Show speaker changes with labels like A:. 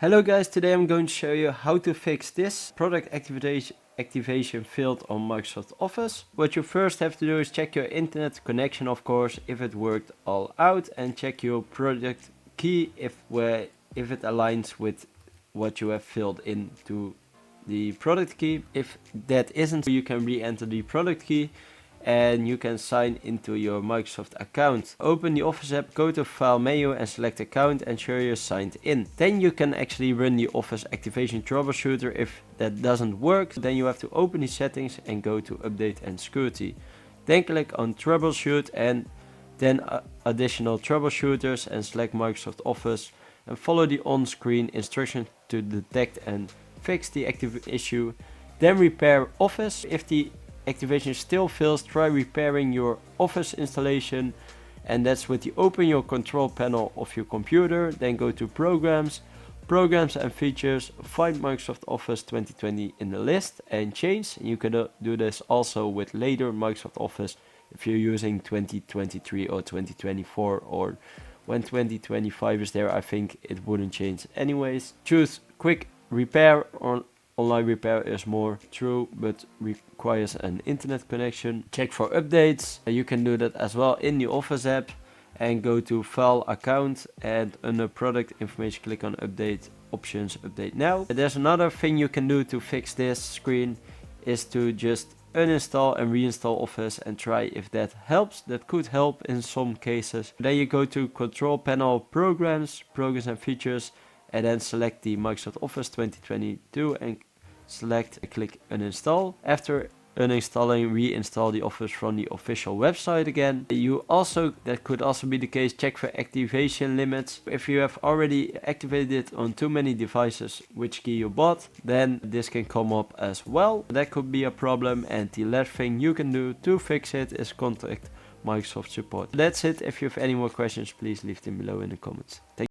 A: Hello guys, today I'm going to show you how to fix this product activation field on Microsoft Office. What you first have to do is check your internet connection, of course, if it worked all out, and check your product key if it aligns with what you have filled into the product key. If that isn't, you can re-enter the product key and you can sign into your Microsoft account. Open the Office app, go to File menu and select Account, ensure you're signed in. Then you can actually run the Office Activation Troubleshooter. If that doesn't work, then you have to open the settings and go to Update and Security. Then click on Troubleshoot and then Additional Troubleshooters and select Microsoft Office and follow the on-screen instructions to detect and fix the active issue. Then repair Office. If the activation still fails, try repairing your Office installation, and that's with the open your control panel of your computer, then go to Programs and Features, find Microsoft Office 2020 in the list and change. You can do this also with later Microsoft Office if you're using 2023 or 2024, or when 2025 is there, I think it wouldn't change anyways. Choose quick repair. Or online repair is more true, but requires an internet connection. Check for updates. You can do that as well in the Office app and go to File Account, and under Product Information click on Update Options, Update Now. There's another thing you can do to fix this screen, is to just uninstall and reinstall Office and try if that helps. That could help in some cases. Then you go to Control Panel, Programs and Features, and then select the Microsoft Office 2022 and click uninstall. After uninstalling, reinstall the Office from the official website again. That could also be the case, check for activation limits. If you have already activated it on too many devices, which key you bought, then this can come up as well. That could be a problem, and the last thing you can do to fix it is contact Microsoft support. That's it. If you have any more questions, please leave them below in the comments. Thank you.